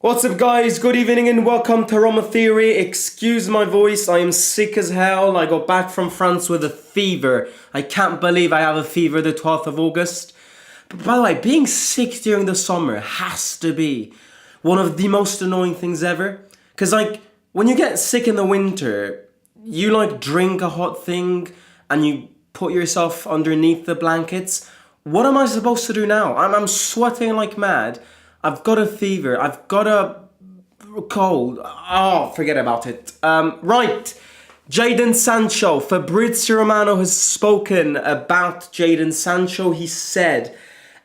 What's up guys, good evening and welcome to Roma Theory. Excuse my voice, I am sick as hell. I got back from France with a fever. I can't believe I have a fever the 12th of August. But by the way, being sick during the summer has to be one of the most annoying things ever. Because when you get sick in the winter, you drink a hot thing and you put yourself underneath the blankets. What am I supposed to do now? I'm sweating like mad. I've got a fever. I've got a cold. Oh, forget about it. Right. Jadon Sancho. Fabrizio Romano has spoken about Jadon Sancho. He said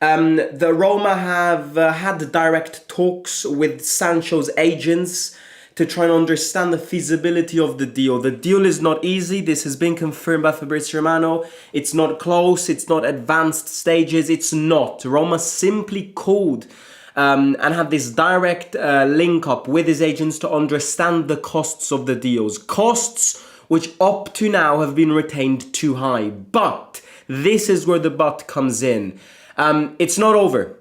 the Roma have had direct talks with Sancho's agents to try and understand the feasibility of the deal. The deal is not easy. This has been confirmed by Fabrizio Romano. It's not close. It's not advanced stages. It's not. Roma simply called and had this direct link up with his agents to understand the costs of the deals. Costs which up to now have been retained too high. But this is where the but comes in. It's not over.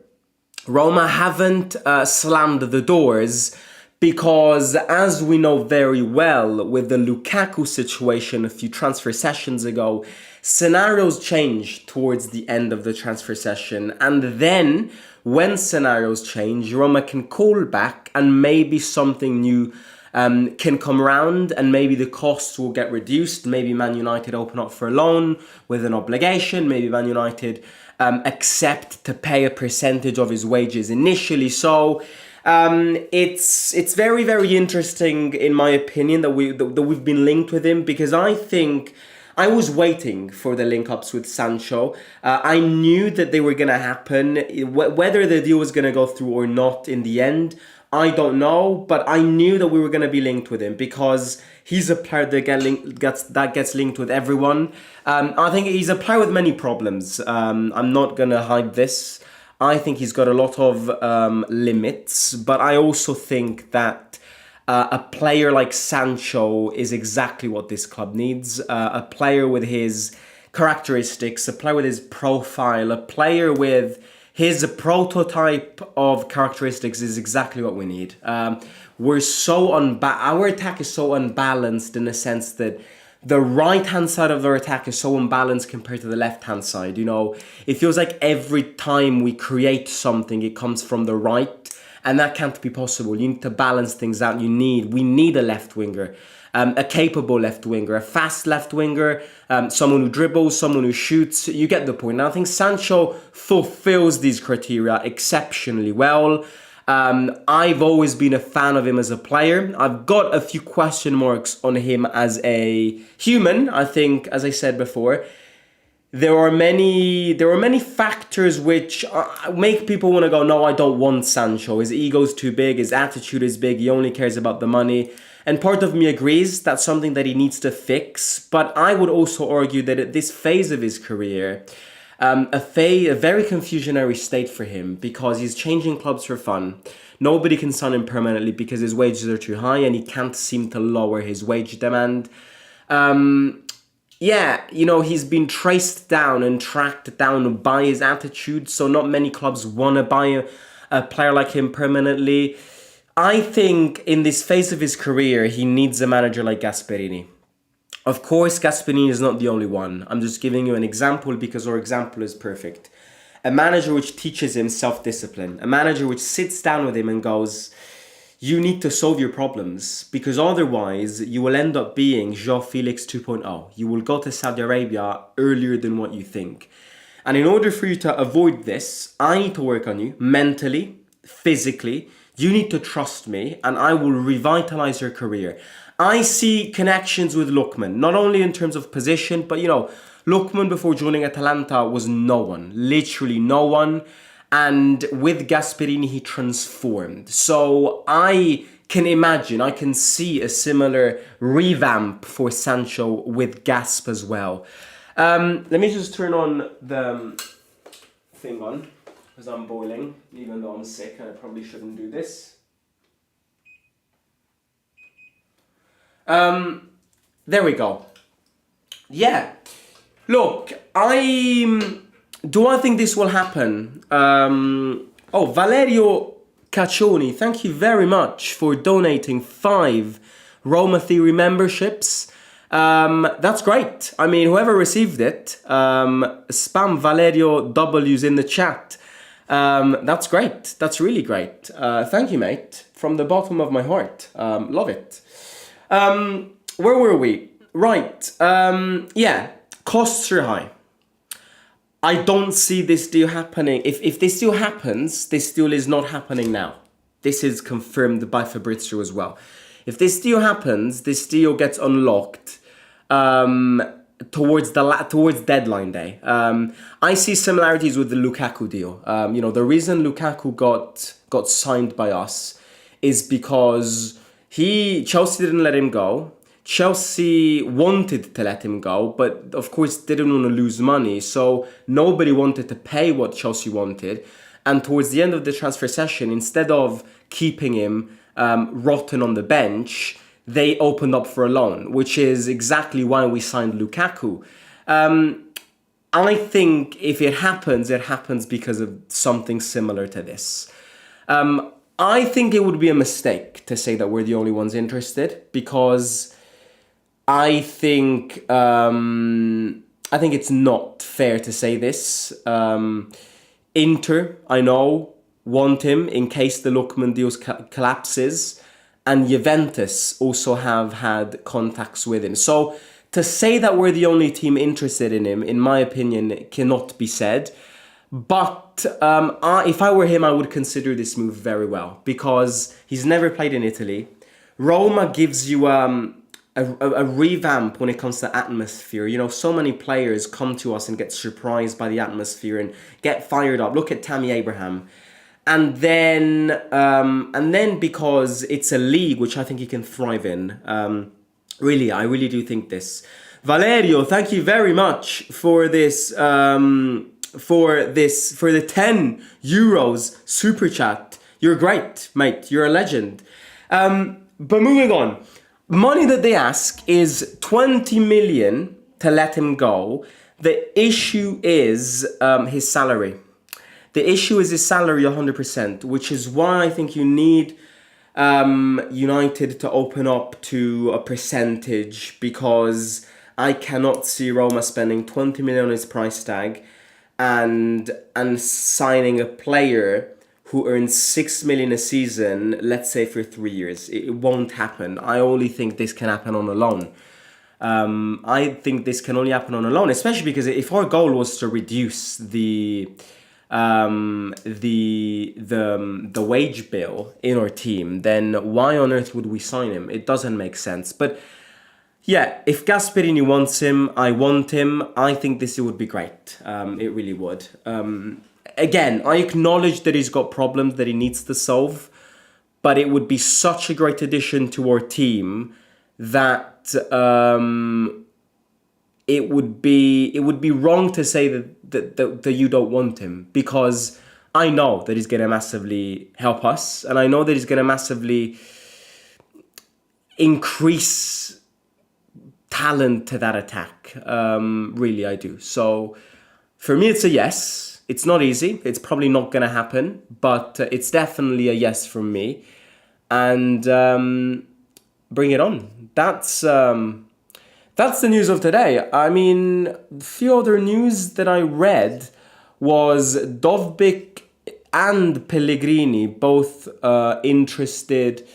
Roma haven't slammed the doors because, as we know very well with the Lukaku situation a few transfer sessions ago, scenarios change towards the end of the transfer session. And then when scenarios change, Roma can call back and maybe something new can come around and maybe the costs will get reduced. Maybe Man United open up for a loan with an obligation. Maybe Man United accept to pay a percentage of his wages initially. So it's very, very interesting, in my opinion, that we've been linked with him, because I think I was waiting for the link-ups with Sancho. I knew that they were going to happen. Whether the deal was going to go through or not in the end, I don't know. But I knew that we were going to be linked with him because he's a player that gets linked with everyone. I think he's a player with many problems. I'm not going to hide this. I think he's got a lot of limits. But I also think that a player like Sancho is exactly what this club needs. A player with his characteristics, a player with his profile, a player with his prototype of characteristics is exactly what we need. Our attack is so unbalanced in the sense that the right-hand side of our attack is so unbalanced compared to the left-hand side. You know, it feels like every time we create something, it comes from the right. And that can't be possible. You need to balance things out. We need a left winger, a capable left winger, a fast left winger, someone who dribbles, someone who shoots. You get the point. Now, I think Sancho fulfills these criteria exceptionally well. I've always been a fan of him as a player. I've got a few question marks on him as a human. I think, as I said before, there are many factors which make people want to go, no, I don't want Sancho. His ego's too big, his attitude is big, he only cares about the money. And part of me agrees that's something that he needs to fix. But I would also argue that at this phase of his career, a very confusionary state for him, because he's changing clubs for fun. Nobody can sign him permanently because his wages are too high and he can't seem to lower his wage demand. Yeah, you know, he's been traced down and tracked down by his attitude, so not many clubs want to buy a player like him permanently. I think in this phase of his career, he needs a manager like Gasperini. Of course, Gasperini is not the only one. I'm just giving you an example because our example is perfect. A manager which teaches him self-discipline. A manager which sits down with him and goes, you need to solve your problems, because otherwise you will end up being João Felix 2.0. You will go to Saudi Arabia earlier than what you think. And in order for you to avoid this, I need to work on you mentally, physically. You need to trust me and I will revitalize your career. I see connections with Lookman, not only in terms of position, but Lookman before joining Atalanta was no one, literally no one. And with Gasperini, he transformed. So I can see a similar revamp for Sancho with Gasp as well. Let me just turn on the thing on, because I'm boiling, even though I'm sick and I probably shouldn't do this. There we go. Yeah. Look, do I think this will happen? Valerio Caccioni, thank you very much for donating 5 Roma Theory memberships. That's great. I mean, whoever received it, spam Valerio W's in the chat. That's great. That's really great. Thank you, mate. From the bottom of my heart. Love it. Where were we? Right. Yeah. Costs are high. I don't see this deal happening. If this deal happens, this deal is not happening now. This is confirmed by Fabrizio as well. If this deal happens, this deal gets unlocked towards deadline day. I see similarities with the Lukaku deal. The reason Lukaku got signed by us is because Chelsea didn't let him go. Chelsea wanted to let him go, but of course didn't want to lose money, so nobody wanted to pay what Chelsea wanted. And towards the end of the transfer session, instead of keeping him rotten on the bench, they opened up for a loan, which is exactly why we signed Lukaku. I think if it happens because of something similar to this. I think it would be a mistake to say that we're the only ones interested, because I think it's not fair to say this. Inter, I know, want him in case the Lookman deal collapses, and Juventus also have had contacts with him. So to say that we're the only team interested in him, in my opinion, cannot be said. But if I were him, I would consider this move very well, because he's never played in Italy. Roma gives you a revamp when it comes to atmosphere. So many players come to us and get surprised by the atmosphere and get fired up. Look at Tammy Abraham. And then because it's a league which I think he can thrive in. I really do think this. Valerio, thank you very much for this. For the 10 euros super chat. You're great, mate. You're a legend. But moving on. Money that they ask is 20 million to let him go. The issue is his salary. The issue is his salary 100%, which is why I think you need United to open up to a percentage, because I cannot see Roma spending 20 million on his price tag and signing a player who earns 6 million a season, let's say for 3 years. It won't happen. I only think this can happen on a loan. I think this can only happen on a loan, especially because if our goal was to reduce the wage bill in our team, then why on earth would we sign him? It doesn't make sense. But yeah, if Gasperini wants him, I want him. I think this would be great. It really would. Again, I acknowledge that he's got problems that he needs to solve, but it would be such a great addition to our team that it would be wrong to say that you don't want him, because I know that he's going to massively help us, and I know that he's going to massively increase talent to that attack. Really, I do. So for me, it's a yes. It's not easy. It's probably not going to happen, but it's definitely a yes from me. And bring it on. That's the news of today. I mean, a few other news that I read was Dovbyk and Pellegrini both interested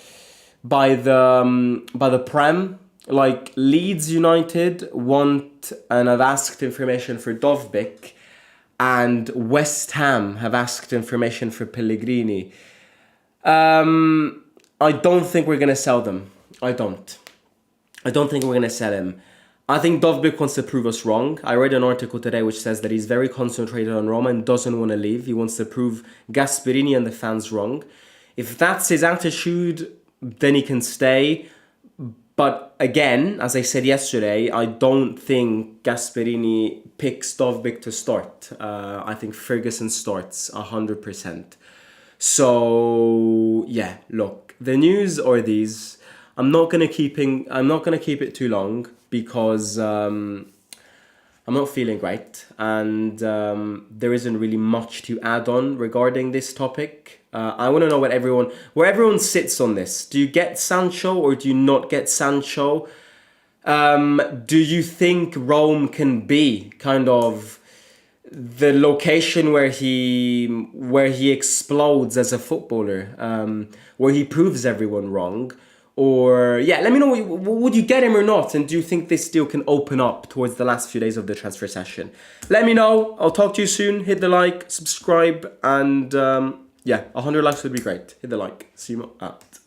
by the Prem. Like Leeds United want, and I've asked information for Dovbyk, and West Ham have asked information for Pellegrini. I don't think we're going to sell them. I don't think we're going to sell him. I think Dovbyk wants to prove us wrong. I read an article today which says that he's very concentrated on Roma and doesn't want to leave. He wants to prove Gasperini and the fans wrong. If that's his attitude, then he can stay. But again, as I said yesterday, I don't think Gasperini picks Dovbyk to start. I think Ferguson starts 100%. So yeah, look, the news are these. I'm not gonna keep it too long, because I'm not feeling great, and there isn't really much to add on regarding this topic. I want to know where everyone sits on this. Do you get Sancho or do you not get Sancho? Do you think Rome can be kind of the location where he explodes as a footballer, where he proves everyone wrong? Or yeah, let me know. Would you get him or not? And do you think this deal can open up towards the last few days of the transfer session? Let me know. I'll talk to you soon. Hit the like, subscribe, and yeah, 100 likes would be great. Hit the like. See you out.